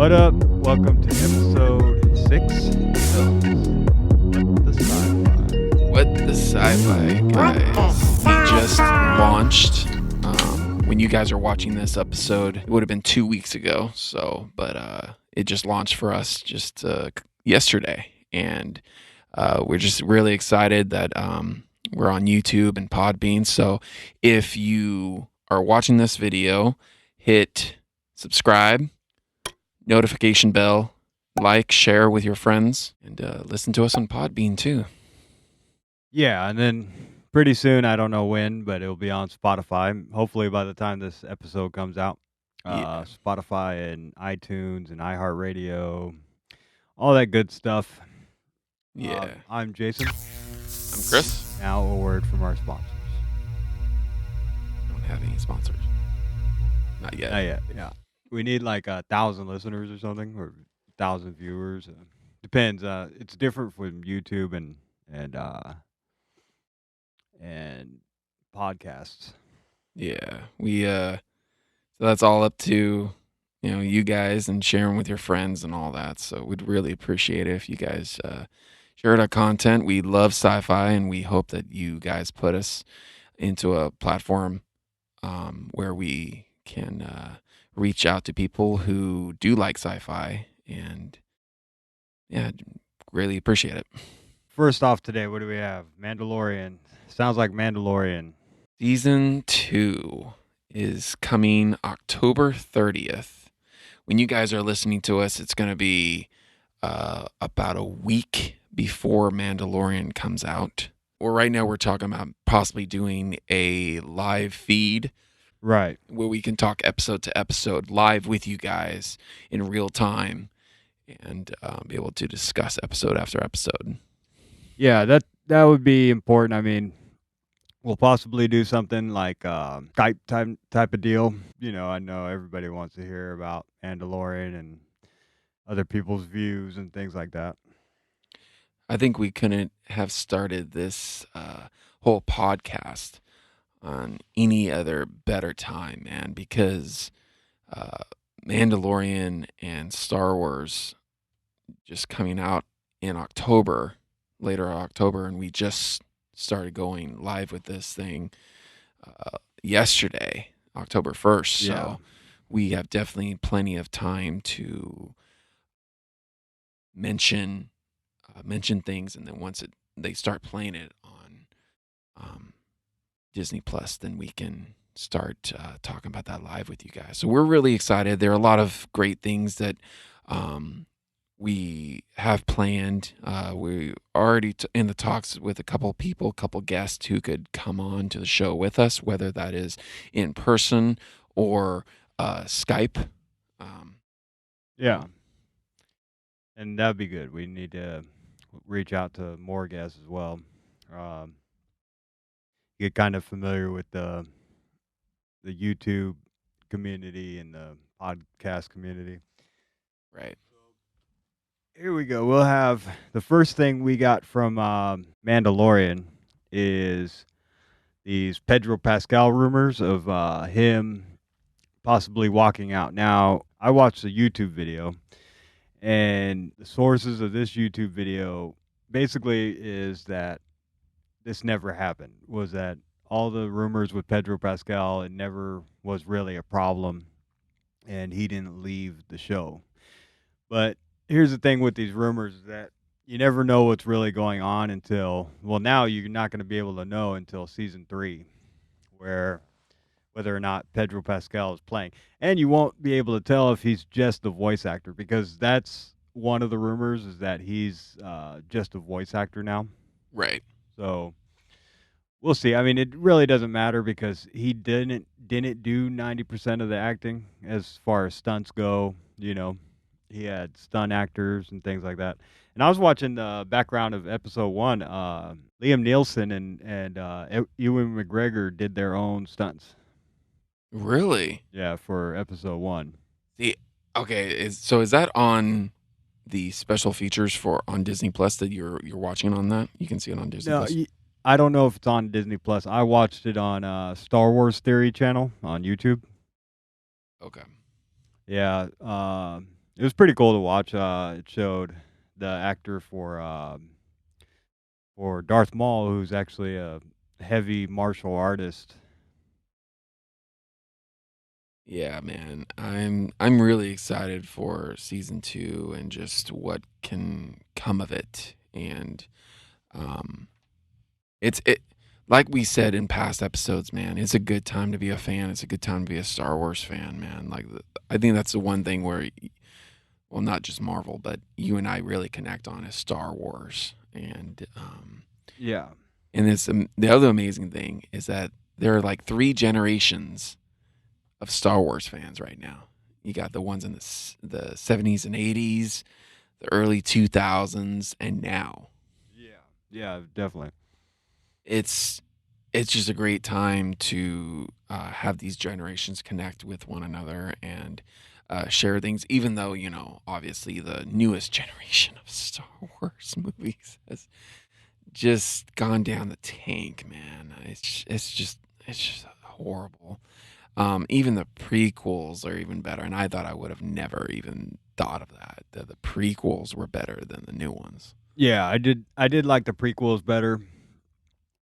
What up? Welcome to episode 6 of What the Sci-Fi. What the Sci-Fi, guys? We just launched. When you guys are watching this episode, it would have been 2 weeks ago. But it just launched for us just yesterday, and we're just really excited that we're on YouTube and Podbean. So if you are watching this video, hit subscribe, notification bell, like, share with your friends, and listen to us on Podbean too. Yeah, and then pretty soon, I don't know when, but it'll be on Spotify. Hopefully by the time this episode comes out. Yeah. Spotify and iTunes and iHeartRadio, all that good stuff. Yeah. I'm Jason. I'm Chris. Now a word from our sponsors. Don't have any sponsors. Not yet. Not yet, yeah. We need like 1,000 listeners or something, or 1,000 viewers. Depends. It's different from YouTube and podcasts. Yeah. So that's all up to, you guys and sharing with your friends and all that. So we'd really appreciate it if you guys shared our content. We love sci-fi, and we hope that you guys put us into a platform where we can reach out to people who do like sci-fi, and yeah, really appreciate it. First off today, what do we have? Mandalorian. Sounds like Mandalorian. Season 2 is coming October 30th. When you guys are listening to us, it's going to be about a week before Mandalorian comes out. Or right now we're talking about possibly doing a live feed. Right. Where we can talk episode to episode live with you guys in real time, and be able to discuss episode after episode. Yeah, that would be important. I mean, we'll possibly do something like Skype type of deal. I know everybody wants to hear about Mandalorian and other people's views and things like that. I think we couldn't have started this whole podcast on any other better time, man, because Mandalorian and Star Wars just coming out in later October, and we just started going live with this thing yesterday, October 1st. Yeah. So we have definitely plenty of time to mention things, and then once they start playing it on Disney Plus, then we can start talking about that live with you guys. So we're really excited. There are a lot of great things that we have planned. We already in the talks with a couple guests who could come on to the show with us, whether that is in person or Skype. Yeah. And that'd be good. We need to reach out to more guests as well. Get kind of familiar with the YouTube community and the podcast community. Right. Here we go. We'll have the first thing we got from Mandalorian is these Pedro Pascal rumors of him possibly walking out. Now, I watched the YouTube video, and the sources of this YouTube video basically is that this never happened. Was that all the rumors with Pedro Pascal, it never was really a problem, and he didn't leave the show. But here's the thing with these rumors, is that you never know what's really going on until, well, now you're not going to be able to know until season 3, whether or not Pedro Pascal is playing. And you won't be able to tell if he's just a voice actor, because that's one of the rumors, is that he's just a voice actor now. Right. So we'll see. I mean, it really doesn't matter, because he didn't do 90% of the acting as far as stunts go. He had stunt actors and things like that. And I was watching the background of episode 1. Liam Neeson and Ewan McGregor did their own stunts. Really? Yeah, for episode 1. Okay. Is that on the special features on Disney Plus that you're watching on that? You can see it on Disney Plus. I don't know if it's on Disney Plus. I watched it on Star Wars Theory channel on YouTube. Okay. Yeah. It was pretty cool to watch. It showed the actor for Darth Maul, who's actually a heavy martial artist. Yeah, man. I'm really excited for season 2 and just what can come of it. And um it like we said in past episodes, man, it's a good time to be a fan. It's a good time to be a Star Wars fan, man. I think that's the one thing where well, not just Marvel, but you and I really connect on is Star Wars. Yeah, And it's the other amazing thing is that there are like 3 generations of Star Wars fans right now. You got the ones in the 70s and 80s, the early 2000s, and now. yeah, yeah, definitely. It's it's just a great time to have these generations connect with one another and share things. Even though obviously the newest generation of Star Wars movies has just gone down the tank, man. It's just horrible. Even the prequels are even better, and I thought I would have never even thought of that. The prequels were better than the new ones. Yeah, I did like the prequels better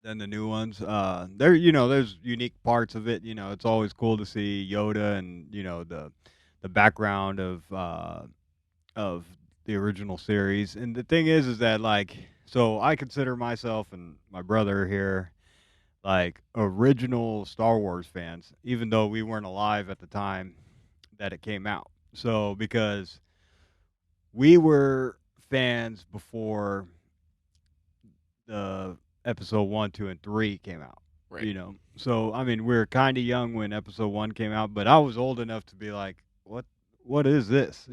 than the new ones. There's unique parts of it. It's always cool to see Yoda and the background of the original series. And the thing is that like, so I consider myself and my brother here like original Star Wars fans, even though we weren't alive at the time that it came out. So because we were fans before the episode 1, 2, and 3 came out. Right. So I mean, we were kind of young when episode 1 came out, but I was old enough to be like, what is this?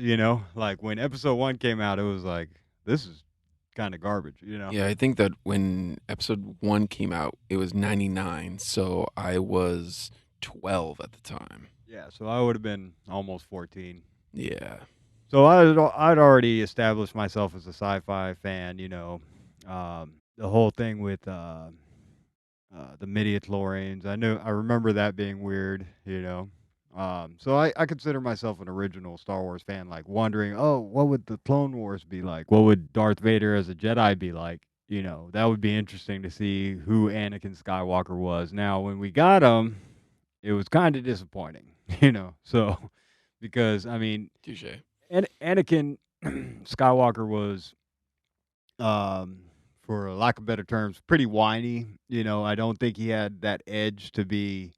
Like when episode 1 came out, it was like, this is kind of garbage. Yeah, I think that when episode 1 came out, it was 99, so I was 12 at the time. Yeah, so I would have been almost 14. Yeah. So I'd already established myself as a sci-fi fan. The whole thing with the midi-chlorians. I remember that being weird. So I consider myself an original Star Wars fan, like wondering, oh, what would the Clone Wars be like? What would Darth Vader as a Jedi be like? That would be interesting to see who Anakin Skywalker was. Now, when we got him, it was kind of disappointing, So because I mean, Touche. Anakin Skywalker was um, for lack of better terms, pretty whiny. I don't think he had that edge to be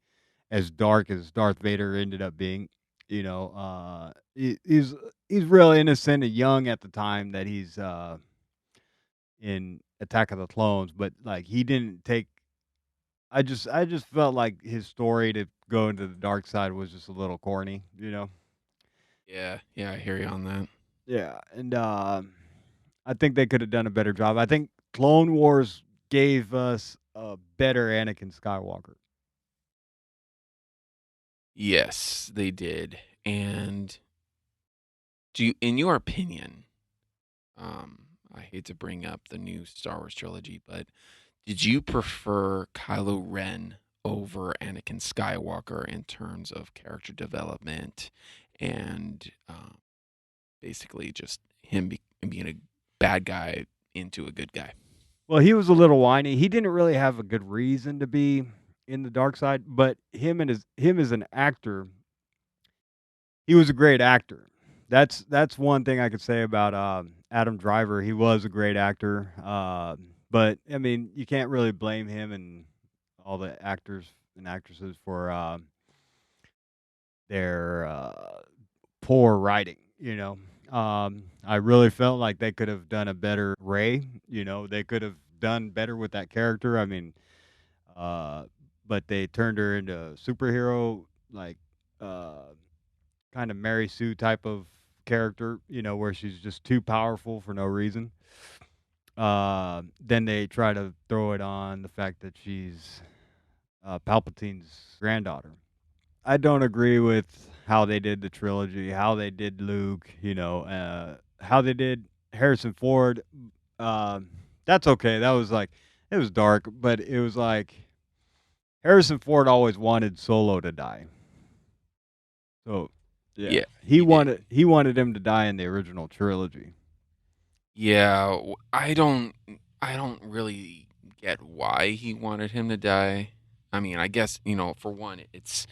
as dark as Darth Vader ended up being. He's real innocent and young at the time that he's in Attack of the Clones, but like he didn't take. I just felt like his story to go into the dark side was just a little corny. Yeah, yeah, I hear you on that. Yeah, and I think they could have done a better job. I think Clone Wars gave us a better Anakin Skywalker. Yes, they did. And in your opinion, I hate to bring up the new Star Wars trilogy, but did you prefer Kylo Ren over Anakin Skywalker in terms of character development and basically just being a bad guy into a good guy? Well, he was a little whiny. He didn't really have a good reason to be in the dark side, but him as an actor, he was a great actor. That's one thing I could say about Adam Driver. He was a great actor, but I mean, you can't really blame him and all the actors and actresses for their poor writing. I really felt like they could have done a better Ray. They could have done better with that character. I mean, uh, but they turned her into a superhero, like uh, kind of Mary Sue type of character. Where she's just too powerful for no reason. Then they try to throw it on the fact that she's Palpatine's granddaughter. I don't agree with how they did the trilogy, how they did Luke, how they did Harrison Ford. That's okay. That was like, it was dark, but it was like Harrison Ford always wanted Solo to die. So Yeah, Yeah, he did. he wanted him to die in the original trilogy. Yeah, I don't really get why he wanted him to die. I mean, I guess, for one, it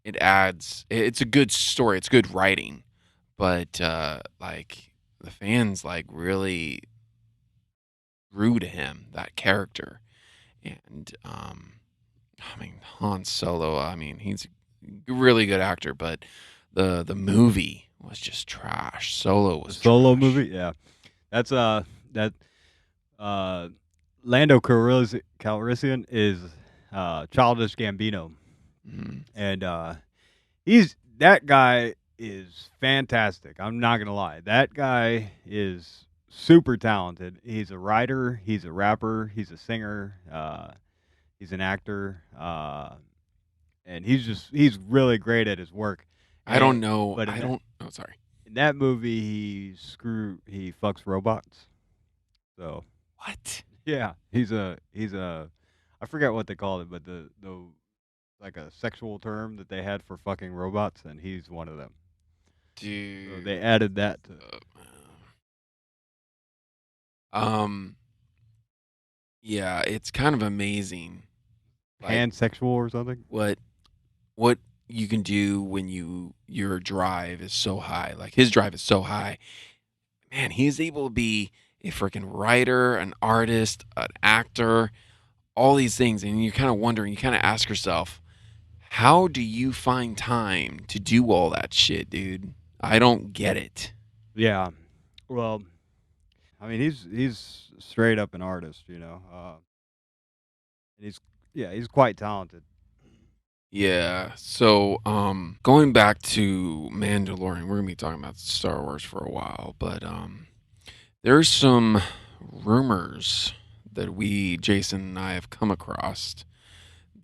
it adds it's a good story, it's good writing, but like the fans like really grew to him, that character. And I mean, Han Solo, I mean, he's a really good actor, but the movie was just trash. Solo The was Solo trash. movie, yeah, that's that uh Lando Calrissian is Childish Gambino, Mm. and he's that guy is fantastic. I'm not gonna lie, that guy is super talented. He's a writer, he's a rapper, he's a singer, he's an actor, and he's really great at his work. I don't And know. but I don't. Oh, sorry. in that movie, he fucks robots. So What, yeah, he's a I forget what they called it, but the like a sexual term that they had for fucking robots, and he's one of them. So they dude? added that to Um. Yeah, it's kind of amazing, like pansexual or something. what what you can do when your drive is so high. Like his drive is so high. Man, he's able to be a freaking writer, an artist, an actor, all these things, and you're kind of wondering. You kind of ask yourself, how do you find time to do all that shit, dude? I don't get it. Yeah. Well, I mean, he's straight up an artist, and he's quite talented. Yeah. So, going back to Mandalorian, we're gonna be talking about Star Wars for a while, but there's some rumors that Jason and I, have come across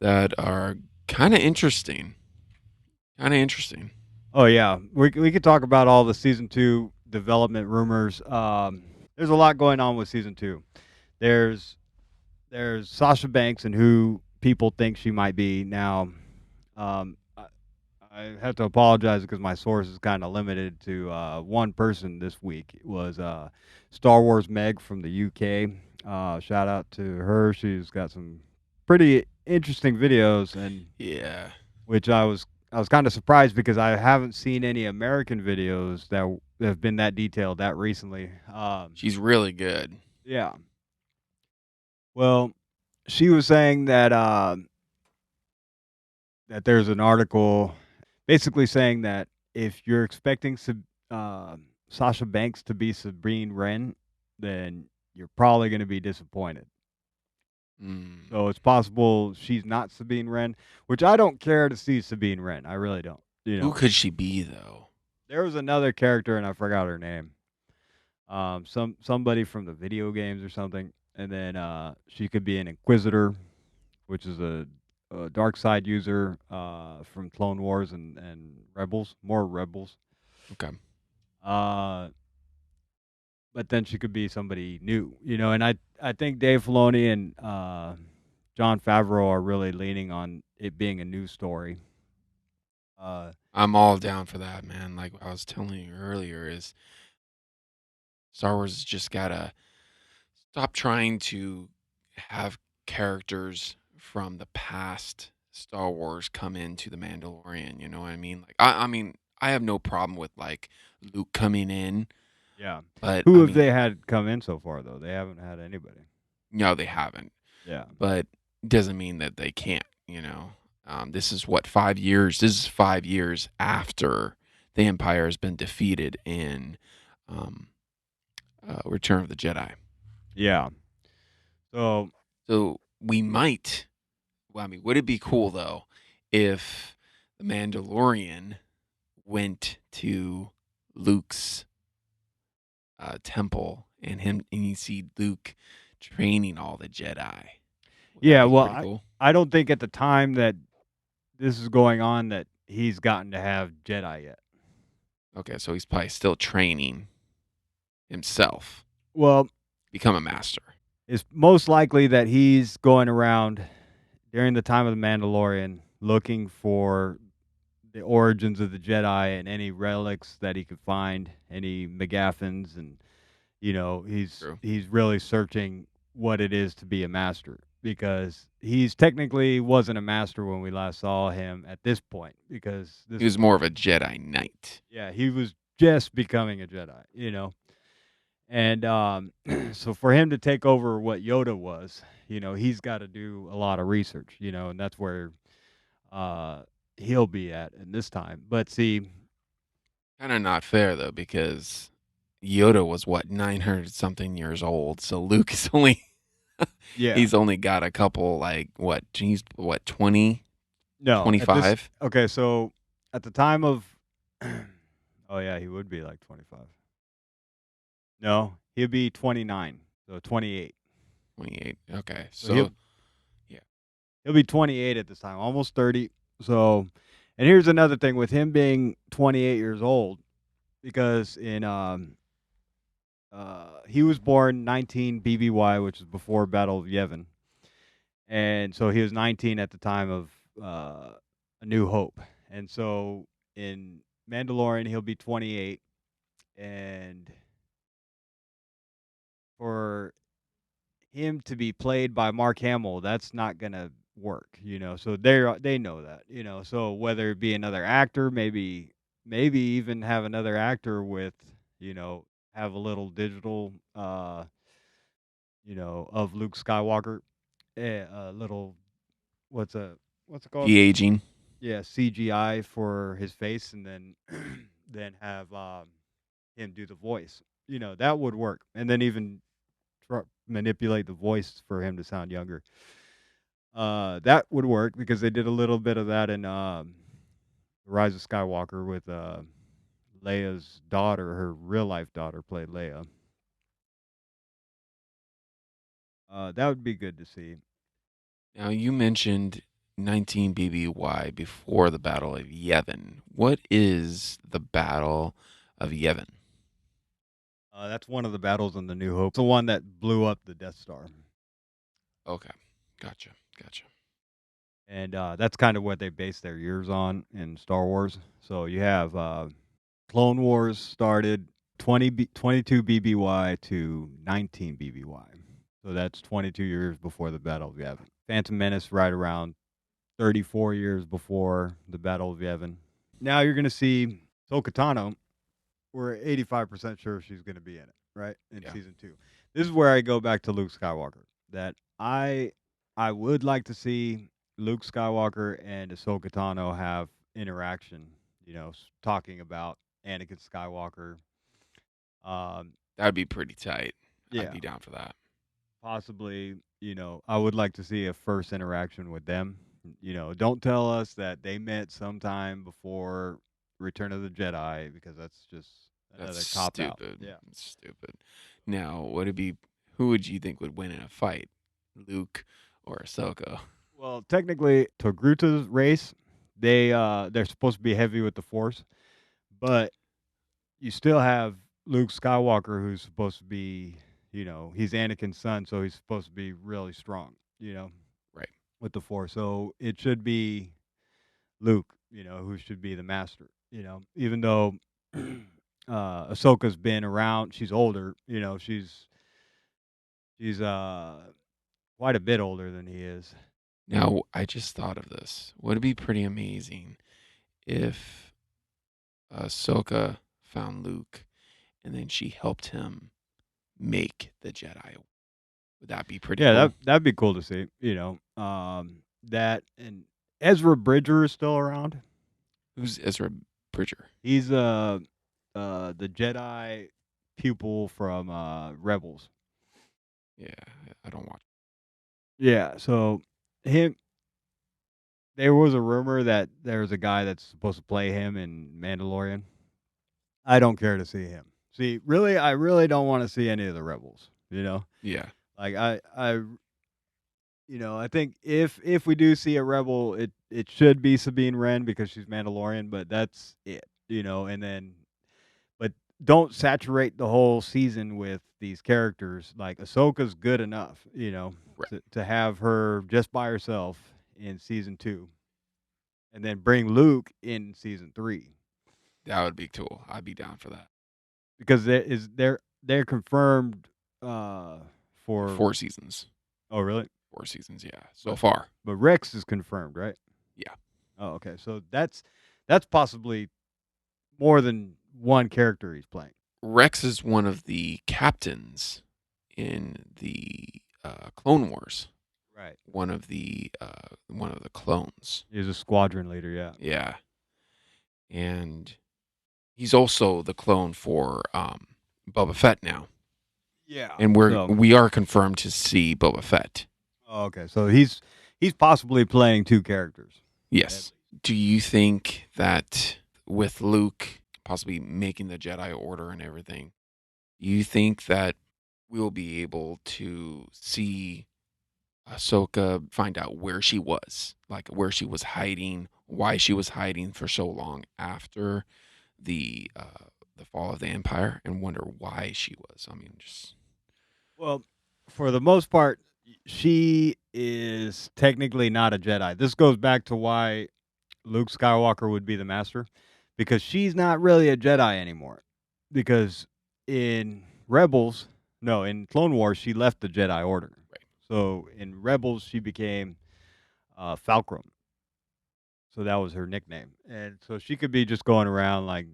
that are kind of interesting. Kind of interesting. Oh yeah, we could talk about all the season 2 development rumors. There's a lot going on with season 2. There's there's Sasha Banks and who people think she might be now. I have to apologize because my source is kind of limited to one person this week. It was Star Wars Meg from the UK. Shout out to her. She's got some pretty interesting videos, and Yeah. which I was kind of surprised because I haven't seen any American videos that have been that detailed that recently. She's really good. Yeah. Well, she was saying that that there's an article basically saying that if you're expecting Sasha Banks to be Sabine Wren, then you're probably going to be disappointed. Mm. So it's possible she's not Sabine Wren, which I don't care to see Sabine Wren. I really don't. Who could she be though? There was another character and I forgot her name. Somebody from the video games or something, and then she could be an Inquisitor, which is a dark side user from Clone Wars and Rebels, more Rebels. Okay. Uh, but then she could be somebody new, And I think Dave Filoni and John Favreau are really leaning on it being a new story. I'm all down for that, man. Like I was telling you earlier, is Star Wars has just gotta stop trying to have characters from the past Star Wars come into the Mandalorian. You know what I mean? Like I mean, I have no problem with like Luke coming in, Yeah. but Who I have mean, they had come in so far though? They haven't had anybody. no, they haven't. Yeah. But doesn't mean that they can't. This is what 5 years. This is 5 years after the Empire has been defeated in um, Return of the Jedi. Yeah. So So we might. Well, I mean, would it be cool though if the Mandalorian went to Luke's temple and you see Luke training all the Jedi? Would that yeah, be well, pretty cool? I don't think at the time that this is going on that he's gotten to have Jedi yet. Okay, so he's probably still training himself, Well, become a master. it's most likely that he's going around during the time of the Mandalorian looking for the origins of the Jedi and any relics that he could find, any MacGuffins, and True. he's really searching what it is to be a master because he's technically wasn't a master when we last saw him at this point because He this was more of a Jedi Knight. yeah, he was just becoming a Jedi. And so for him to take over what Yoda was, he's got to do a lot of research, and that's where uh he'll be at in this time. But see, Kind of not fair though, because Yoda was what 900 something years old, so Luke is only yeah, he's only got a couple like what? He's what 20, no, at this 25? okay, so at the time of oh yeah, he would be like 25. No, he'll be 29, so 28. 28. Okay, So he'll so yeah, he'll be 28 at this time, almost 30. So, and here's another thing with him being 28 years old, because in he was born 19 BBY, which is before Battle of Yavin, and so he was 19 at the time of A New Hope, and so in Mandalorian he'll be 28, and for him to be played by Mark Hamill, that's not gonna work. So they know that. So whether it be another actor, maybe even have another actor with, you know, have a little digital, of Luke Skywalker, a little what's it called? de aging. Yeah, CGI for his face, and then then have him do the voice. That would work, and then even manipulate the voice for him to sound younger. That would work because they did a little bit of that in Rise of Skywalker with Leia's daughter, her real life daughter played Leia. That would be good to see. Now you mentioned 19 BBY before the Battle of Yavin. What is the Battle of Yavin? That's one of the battles in the New Hope. It's the one that blew up the Death Star, Okay, gotcha, gotcha. and that's kind of what they base their years on in Star Wars. So you have Clone Wars started 22 BBY to 19 BBY. So that's 22 years before the Battle of Yavin. Phantom Menace right around 34 years before the Battle of Yavin. Now you're going to see Ahsoka Tano. We're 85% sure she's going to be in it, right? In Yeah, season 2. This is where I go back to Luke Skywalker. That I would like to see Luke Skywalker and Ahsoka Tano have interaction, talking about Anakin Skywalker. that'd be pretty tight. I'd Yeah, be down for that. possibly, I would like to see a first interaction with them. Don't tell us that they met sometime before Return of the Jedi because that's just That's another cop out. stupid. Yeah. That's stupid. Now, would it be? Who would you think would win in a fight, Luke or Ahsoka? Well, technically, Togrutta's race, they're supposed to be heavy with the Force, but you still have Luke Skywalker, who's supposed to be, he's Anakin's son, so he's supposed to be really strong, Right. with the Force. So it should be Luke, who should be the master. Even though Ahsoka's been around, she's older. She's quite a bit older than he is. Now, I just thought of this. Would it be pretty amazing if Ahsoka found Luke and then she helped him make the Jedi? Would that be pretty Yeah, cool? that'd be cool to see. That and Ezra Bridger is still around. Who's Ezra Bridger? He's the Jedi pupil from Rebels. Yeah, I don't watch. Yeah, so him there was a rumor that there's a guy that's supposed to play him in Mandalorian. I don't care to see him. See, really, I really don't want to see any of the Rebels. Yeah, Like I think if we do see a rebel, it should be Sabine Wren because she's Mandalorian, but that's it. And then, but don't saturate the whole season with these characters. Like Ahsoka's good enough, right. to have her just by herself in season 2. and then bring Luke in season 3 That would be cool. I'd be down for that. because they're confirmed for. 4 seasons. Oh, really? 4 seasons, yeah. So But far. but Rex is confirmed, right? Yeah. Oh, okay. So that's possibly more than one character he's playing. Rex is one of the captains in the Clone Wars. Right. One of the clones. He's a squadron leader, yeah. Yeah. And he's also the clone for Boba Fett now. Yeah. And we are confirmed to see Boba Fett. Oh, okay. So he's possibly playing two characters. Yes. Do you think that with Luke possibly making the Jedi Order and everything, you think that we'll be able to see Ahsoka find out where she was, like where she was hiding, why she was hiding for so long after the fall of the Empire, and wonder why she was? I mean, just Well, for the most part, she is technically not a Jedi. This goes back to why Luke Skywalker would be the master, because she's not really a Jedi anymore. Because in Rebels, no, in Clone Wars, she left the Jedi Order. Right. So in Rebels, she became Falcrum. So that was her nickname, and so she could be just going around like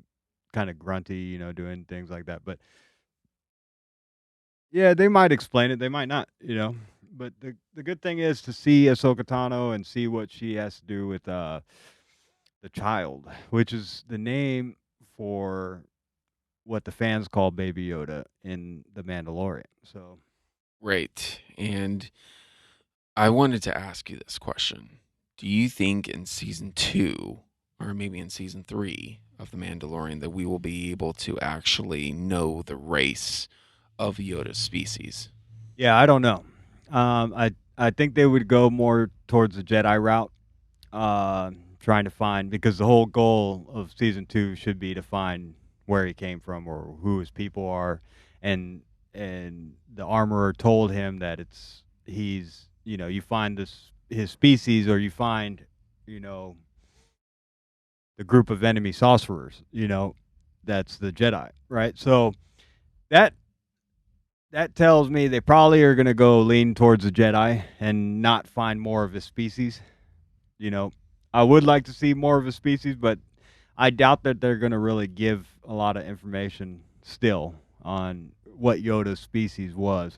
kind of grunty, doing things like that. But yeah, they might explain it. They might not. But the good thing is to see Ahsoka Tano and see what she has to do with the child, which is the name for what the fans call Baby Yoda in The Mandalorian. So right. And I wanted to ask you this question. Do you think in season 2 or maybe in season 3 of The Mandalorian that we will be able to actually know the race of Yoda's species? yeah, I don't know. I think they would go more towards the Jedi route, trying to find, because the whole goal of season 2 should be to find where he came from or who his people are, and the armorer told him that you find his species, or you find you know the group of enemy sorcerers, that's the Jedi, right? So that that tells me they probably are going to go lean towards the Jedi and not find more of his species. You know, I would like to see more of his species, but I doubt that they're going to really give a lot of information still on what Yoda's species was.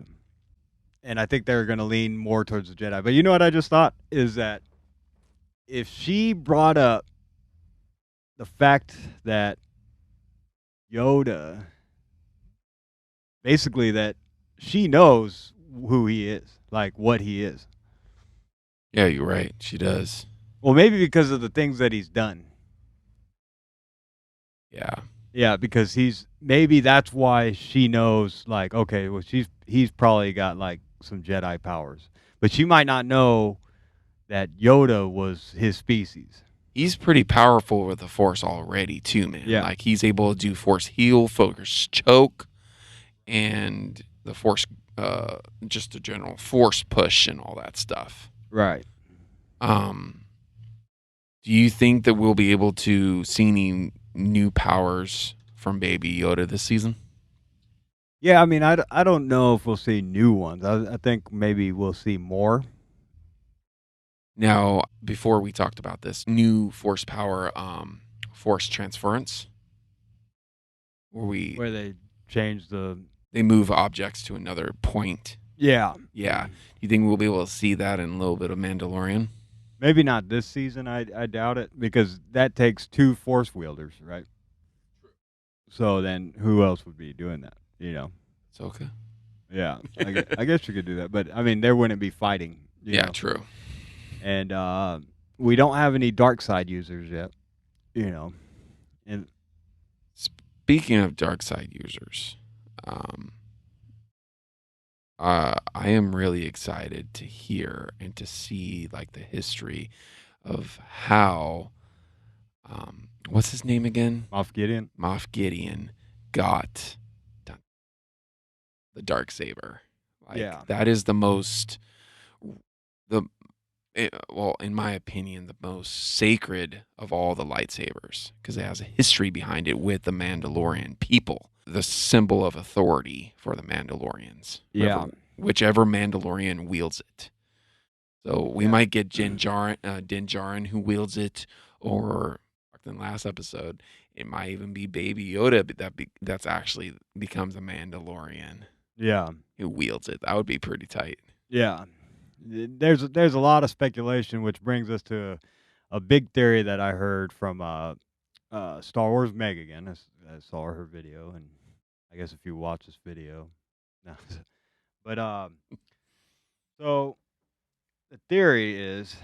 And I think they're going to lean more towards the Jedi. But you know what I just thought is that if she brought up the fact that Yoda, basically, that she knows who he is, like what he is. Yeah, you're right. She does. Well, maybe because of the things that he's done. Yeah. Yeah, because maybe that's why she knows, like, okay, well, he's probably got like some Jedi powers, but she might not know that Yoda was his species. He's pretty powerful with the Force already, too, man. Yeah. Like, he's able to do Force heal, Force choke, and the Force, just a general Force push and all that stuff. Right. Do you think that we'll be able to see any new powers from Baby Yoda this season? Yeah, I mean, I don't know if we'll see new ones. I think maybe we'll see more. Now, before we talked about this, new Force power, Force transference, Where they change they move objects to another point. Yeah. Yeah. Do you think we'll be able to see that in a little bit of Mandalorian? Maybe not this season. I doubt it, because that takes 2 force wielders, right? So then who else would be doing that? It's okay. Yeah, I guess you could do that, but I mean, there wouldn't be fighting. Yeah, true. And we don't have any dark side users yet. And Speaking of dark side users, I am really excited to hear and to see like the history of how what's his name again? Moff Gideon. Moff Gideon got the Darksaber. Like, Yeah. that is the well, in my opinion, the most sacred of all the lightsabers because it has a history behind it with the Mandalorian people, the symbol of authority for the Mandalorians, Yeah, whichever Mandalorian wields it. So we yeah, might get Din Djarin who wields it, or like in the last episode, it might even be Baby Yoda, but that's actually becomes a Mandalorian yeah, who wields it. That would be pretty tight. yeah. There's a lot of speculation, which brings us to a big theory that I heard from Star Wars Meg again. I saw her video, and I guess if you watch this video, no. But so the theory is,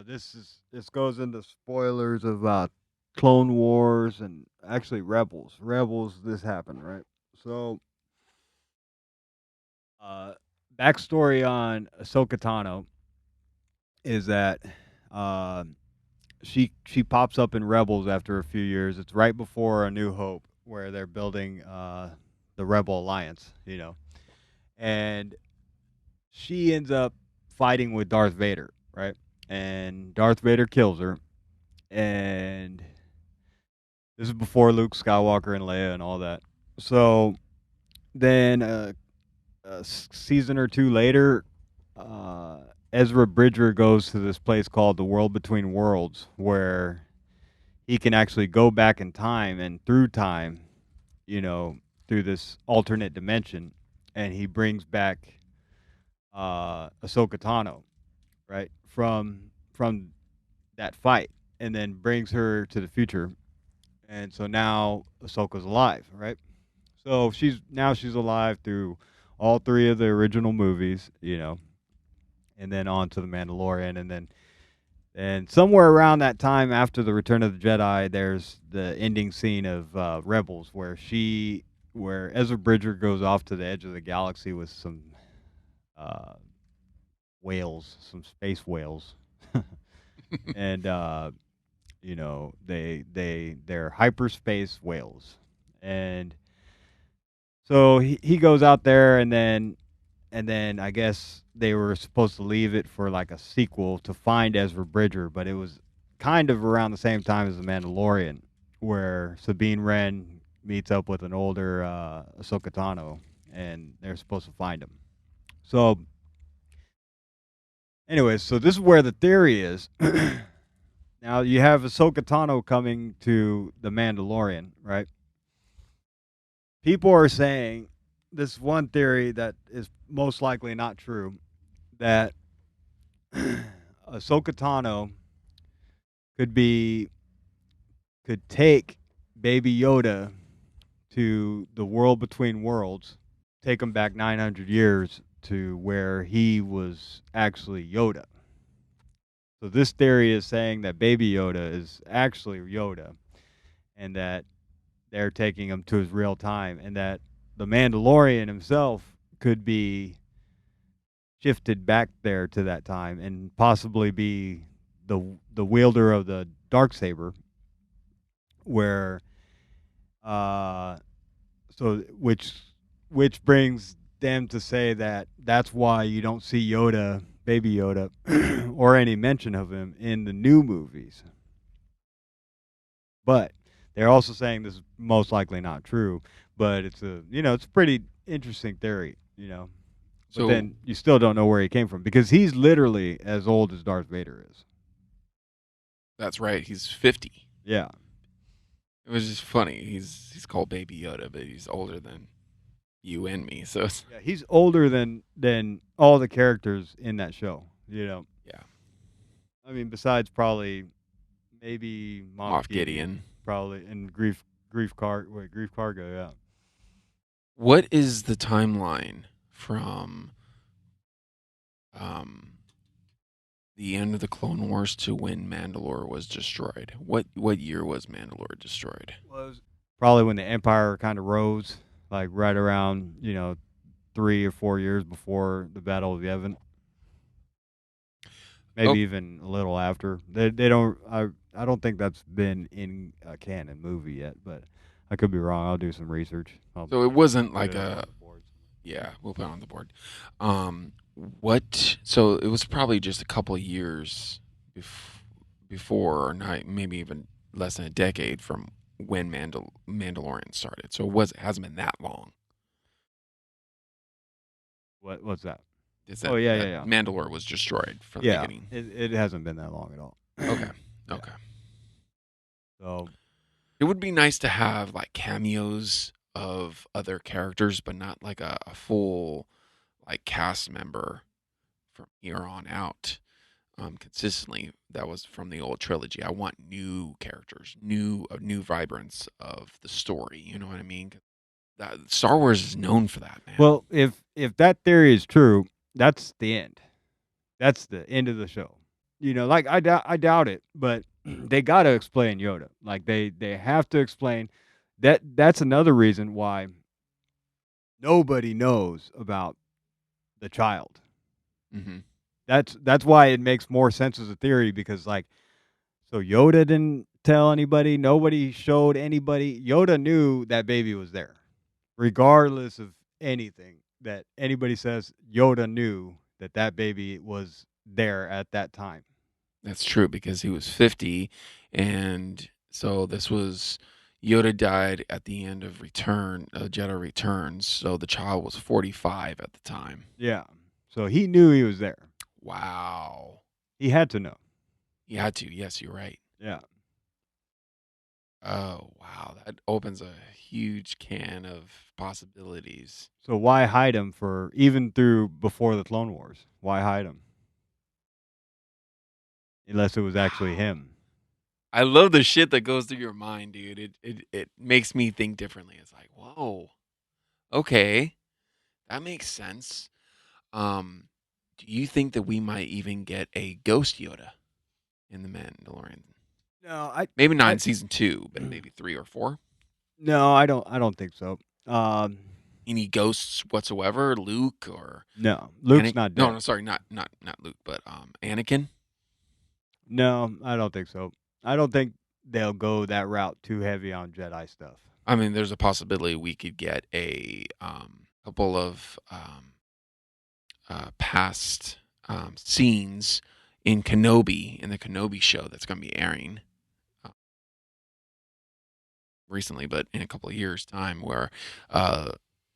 this goes into spoilers of Clone Wars and actually Rebels. Rebels, this happened, right? So uh, backstory on Ahsoka Tano is that uh, she pops up in Rebels after a few years. It's right before A New Hope, where they're building the Rebel Alliance, and she ends up fighting with Darth Vader, right? And Darth Vader kills her, and this is before Luke Skywalker and Leia and all that. So then, a season or two later, uh, Ezra Bridger goes to this place called the World Between Worlds, where he can actually go back in time and through time, you know, through this alternate dimension, and he brings back Ahsoka Tano, right, from that fight, and then brings her to the future, and so now Ahsoka's alive, right? So she's alive through all three of the original movies, and then on to the Mandalorian, and somewhere around that time after the Return of the Jedi, there's the ending scene of Rebels, where Ezra Bridger goes off to the edge of the galaxy with some uh, whales, some space whales, and they're hyperspace whales, and so he goes out there, and then I guess they were supposed to leave it for like a sequel to find Ezra Bridger, but it was kind of around the same time as The Mandalorian, where Sabine Wren meets up with an older Ahsoka Tano, and they're supposed to find him. So, anyways, so this is where the theory is. Now you have Ahsoka Tano coming to The Mandalorian, right? People are saying this one theory that is most likely not true, that Ahsoka Tano could be could take Baby Yoda to the world between worlds, take him back 900 years to where he was actually Yoda. So this theory is saying that Baby Yoda is actually Yoda, and that they're taking him to his real time, and that the Mandalorian himself could be shifted back there to that time and possibly be the wielder of the Darksaber, where uh so which brings them to say that that's why you don't see Yoda, Baby Yoda, or any mention of him in the new movies. But they're also saying this is most likely not true, but it's a pretty interesting theory. But So then you still don't know where he came from because he's literally as old as Darth Vader is. that's right. He's 50. Yeah. It was just funny. He's called Baby Yoda, but he's older than you and me. So it's, Yeah, he's older than all the characters in that show. yeah, I mean, besides probably maybe Moff Moff Gideon, Gideon. probably, and Grief Cargo, yeah. What is the timeline from um the end of the Clone Wars to when Mandalore was destroyed? What year was Mandalore destroyed? Was probably when the Empire kind of rose, like right around 3 or 4 years before the Battle of Yavin. Oh, Maybe even a little after. They don't. I don't think that's been in a canon movie yet, but I could be wrong. I'll do some research. I'll so it wasn't put like it up a on the boards. Yeah, we'll put it on the board. What? So it was probably just a couple of years before, or not, maybe even less than a decade from when Mandalorian started. So it hasn't been that long. What's that? Is Oh that yeah, yeah, that yeah. Mandalore was destroyed from the Yeah, beginning? it hasn't been that long at all. Okay, Yeah. okay. So It would be nice to have like cameos of other characters, but not like a full like cast member from here on out. Consistently, that was from the old trilogy. I want new characters, new vibrance of the story. You know what I mean? That Star Wars is known for that, man. well, if that theory is true, that's the end. That's the end of the show. Like I doubt it, but they got to explain Yoda. Like they have to explain that. That's another reason why nobody knows about the child. Hmm. That's why it makes more sense as a theory because so Yoda didn't tell anybody, nobody showed anybody. Yoda knew that baby was there. Regardless of anything that anybody says, Yoda knew that that baby was there at that time. That's true because he was 50, and so this was Yoda died at the end of Jedi Returns, so the child was 45 at the time. Yeah. So he knew he was there. Wow. He had to know. You had to. Yes, you're right. Yeah. Oh, wow. That opens a huge can of possibilities. So why hide him for even through before the Clone Wars? Why hide him? Unless it was actually Wow. him. I love the shit that goes through your mind, dude. It makes me think differently. It's like, whoa, okay, that makes sense. Um, do you think that we might even get a ghost Yoda in the Mandalorian? No, Maybe not I in season 2, but maybe 3 or 4. no, I don't think so. Um Any ghosts whatsoever? Luke or no. Luke's Anakin? not No, dead. no, sorry, not Luke, but Anakin. No, I don't think so. I don't think they'll go that route too heavy on Jedi stuff. I mean, there's a possibility we could get a couple of past scenes in Kenobi in the Kenobi show that's going to be airing recently, but in a couple of years' time, where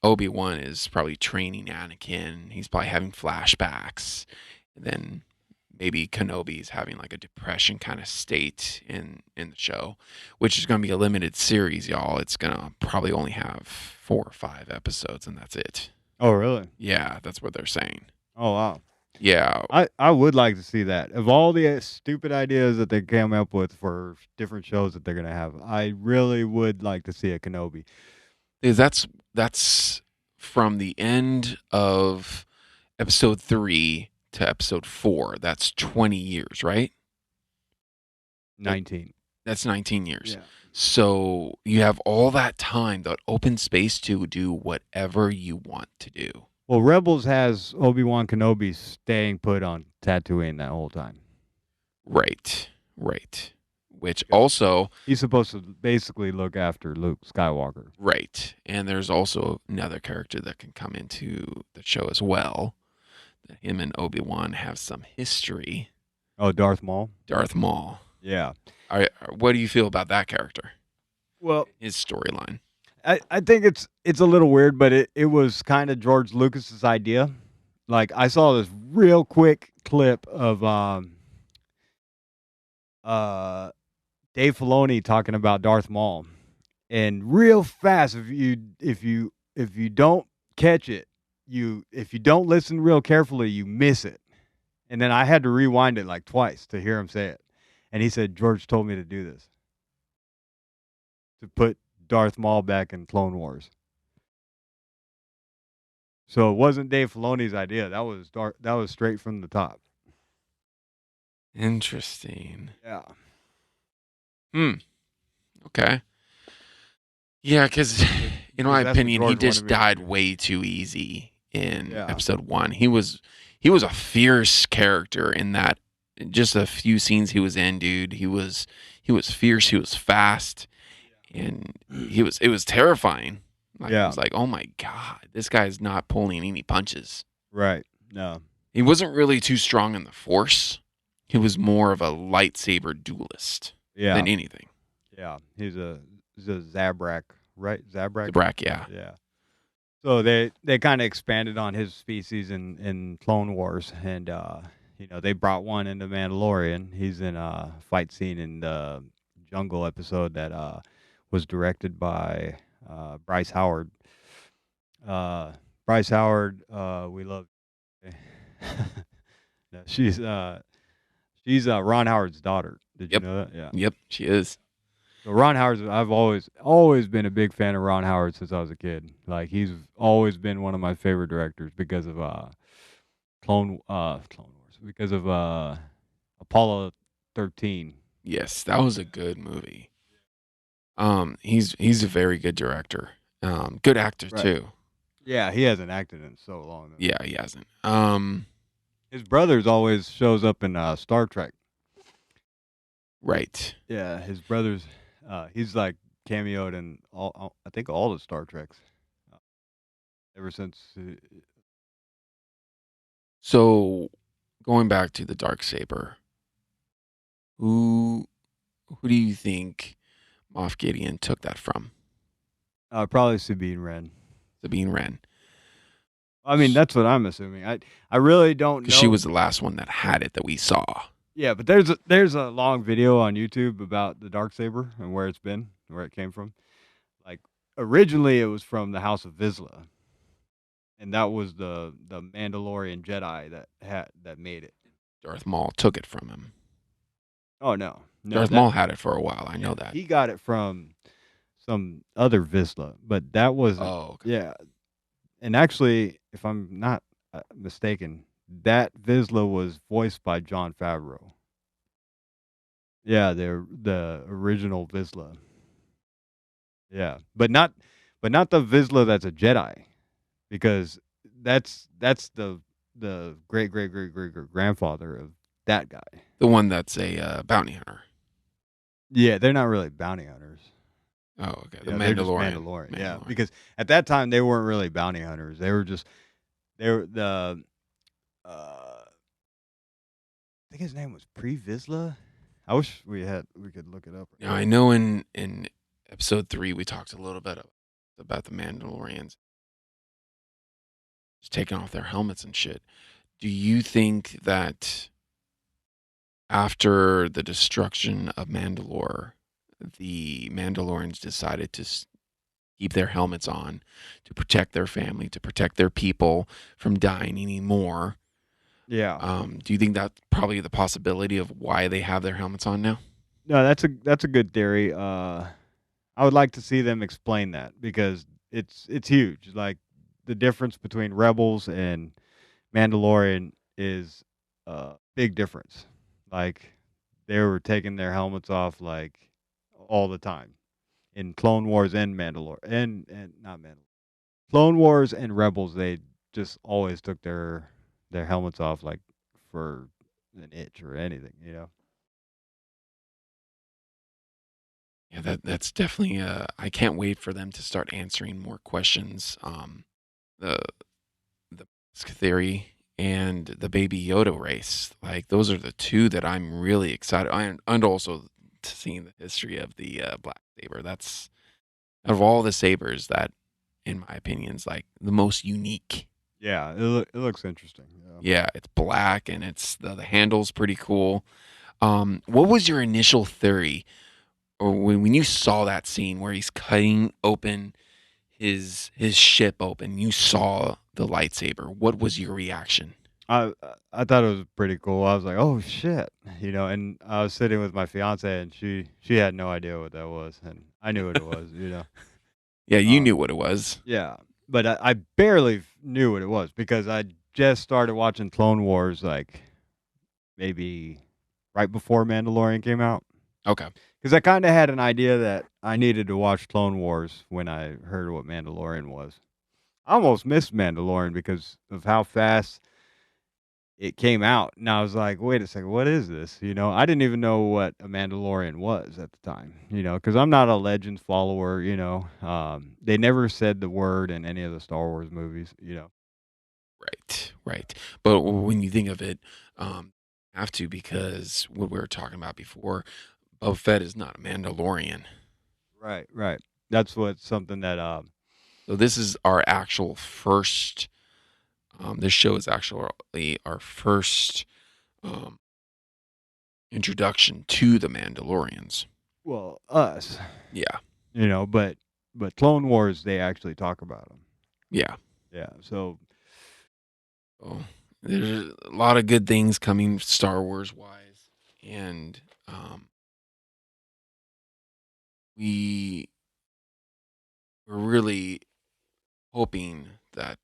Obi-Wan is probably training Anakin. He's probably having flashbacks, and then maybe Kenobi is having like a depression kind of state in the show, which is going to be a limited series, y'all. It's going to probably only have 4 or 5 episodes, and that's it. Oh, really? Yeah, that's what they're saying. Oh, wow. Yeah. I would like to see that. Of all the stupid ideas that they came up with for different shows that they're gonna have, I really would like to see a Kenobi. Because that's from the end of episode 3 to episode 4. That's 20 years, right? 19. That's 19 years. Yeah. So you have all that time, that open space to do whatever you want to do. Well, Rebels has Obi-Wan Kenobi staying put on Tatooine that whole time. Right. Right. Which Yeah. also, He's supposed to basically look after Luke Skywalker. right. And there's also another character that can come into the show as well. That him and Obi-Wan have some history. Oh, Darth Maul? Darth Maul. Yeah. What do you feel about that character? Well, His storyline. I think it's a little weird, but it was kind of George Lucas's idea. Like I saw this real quick clip of uh Dave Filoni talking about Darth Maul, and real fast, if you don't catch it, if you don't listen real carefully, you miss it. And then I had to rewind it like twice to hear him say it. And he said, George told me to do this, to put Darth Maul back in Clone Wars. So it wasn't Dave Filoni's idea. That was straight from the top. Interesting. Yeah. Okay. Yeah, because in my Because that's what opinion, he George just wanted me to died do. way too easy in Yeah. episode 1. He was a fierce character in that. Just a few scenes he was in, dude. He was fierce. He was fast, and it was terrifying. Like, it Yeah. was like, oh my God, this guy's not pulling any punches. Right. No. He wasn't really too strong in the Force. He was more of a lightsaber duelist Yeah. than anything. Yeah. He's a Zabrak, right? Zabrak. Zabrak, yeah. Yeah. So they kind of expanded on his species in Clone Wars, and they brought one into Mandalorian. He's in a fight scene in the jungle episode that was directed by Bryce Howard. Bryce Howard, we love. No, she's Ron Howard's daughter. Did you Yep. know that? Yeah. Yep, she is. So Ron Howard's, I've always been a big fan of Ron Howard since I was a kid. Like he's always been one of my favorite directors because of Clone Wars, because of Apollo 13. Yes, that was a good movie. He's a very good director. Good actor Right. too. Yeah, he hasn't acted in so long. Though. Yeah, he hasn't. His brothers always shows up in Star Trek. Right. Yeah, his brothers. He's like cameoed in I think all the Star Treks. Ever since. So, going back to the Darksaber, who do you think Moff Gideon took that from? Probably Sabine Wren. Sabine Wren. I mean, that's what I'm assuming. I really don't know. Because she was the last one that had it that we saw. Yeah, but there's a long video on YouTube about the Darksaber and where it's been, where it came from. Like originally, it was from the House of Vizsla, and that was the Mandalorian Jedi that made it. Darth Maul took it from him. Oh no, Darth Maul had it for a while. I know that. He got it from some other Vizsla, but that was yeah. And actually, if I'm not mistaken, that Vizsla was voiced by Jon Favreau. Yeah, the original Vizsla. Yeah, but not the Vizsla that's a Jedi, because that's the great grandfather of that guy. The one that's a bounty hunter. Yeah, they're not really bounty hunters. Oh, okay. The Mandalorian. Yeah, because at that time they weren't really bounty hunters. They were the. I think his name was Pre Vizsla. I wish we could look it up. Now I know in episode 3 we talked a little bit about the Mandalorians just taking off their helmets and shit. Do you think that after the destruction of Mandalore, the Mandalorians decided to keep their helmets on to protect their family, to protect their people from dying anymore? Yeah. Do you think that's probably the possibility of why they have their helmets on now? No, that's a good theory. I would like to see them explain that, because it's huge. Like the difference between Rebels and Mandalorian is a big difference. Like they were taking their helmets off like all the time in Clone Wars and Mandalore and not Mandalore. Clone Wars and Rebels, they just always took their helmets off like for an itch or anything, you know. Yeah, that's definitely. I can't wait for them to start answering more questions. The Mask theory and the Baby Yoda race, like those are the two that I'm really excited. And also seeing the history of the black saber. That's out of all the sabers, that, in my opinion, is like the most unique. Yeah, it looks interesting. Yeah, it's black and it's the handle's pretty cool. What was your initial theory, or when you saw that scene where he's cutting open his ship open, you saw the lightsaber? What was your reaction? I thought it was pretty cool. I was like, "Oh shit," you know. And I was sitting with my fiance, and she had no idea what that was, and I knew what it was, you know. Yeah, you knew what it was. Yeah, but I barely knew what it was because I just started watching Clone Wars, like maybe right before Mandalorian came out. Okay. Because I kind of had an idea that I needed to watch Clone Wars when I heard what Mandalorian was. I almost missed Mandalorian because of how fast it came out, and I was like, "Wait a second, what is this?" I didn't even know what a Mandalorian was at the time, because I'm not a Legends follower, they never said the word in any of the Star Wars movies. Right, right. But when you think of it, have to, because what we were talking about before, Boba Fett is not a Mandalorian. Right, right. That's what something that, So this is our actual first. This show is actually our first um, introduction to the Mandalorians. well, us, Yeah, but Clone Wars, they actually talk about them. yeah. Yeah, so So there's a lot of good things coming Star Wars wise, and we were really hoping that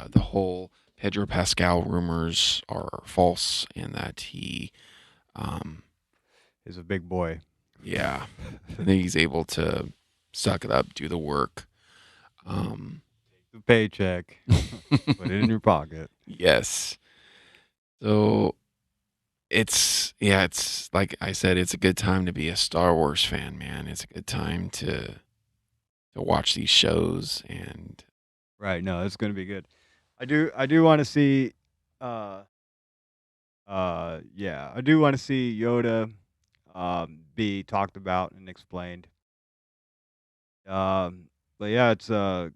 the whole Pedro Pascal rumors are false and that he, um, is a big boy. yeah, I think he's able to suck it up, do the work. The paycheck, put it in your pocket. Yes. So it's like I said, it's a good time to be a Star Wars fan, man. It's a good time to watch these shows and Right, no, it's gonna be good. I do wanna see, uh yeah, I do wanna see Yoda, be talked about and explained. Um, but yeah, it's, would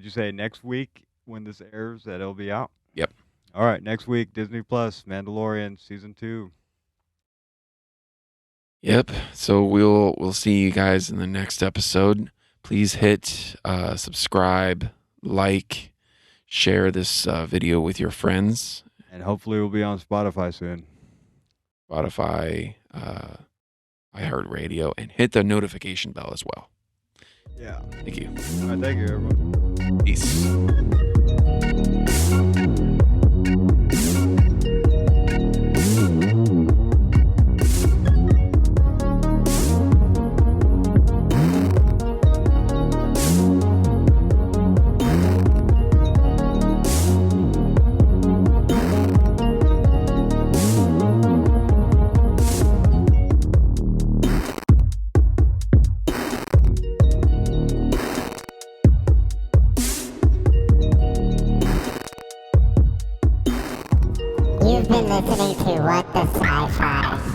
you say next week when this airs that it'll be out? yep. Alright, next week, Disney Plus, Mandalorian Season 2. Yep. So we'll see you guys in the next episode. Please hit subscribe, like, share this video with your friends. And hopefully we'll be on Spotify soon. Spotify, iHeartRadio, and hit the notification bell as well. Yeah. Thank you. Alright, thank you, everyone. Peace. You've been listening to What the Sci-Fi.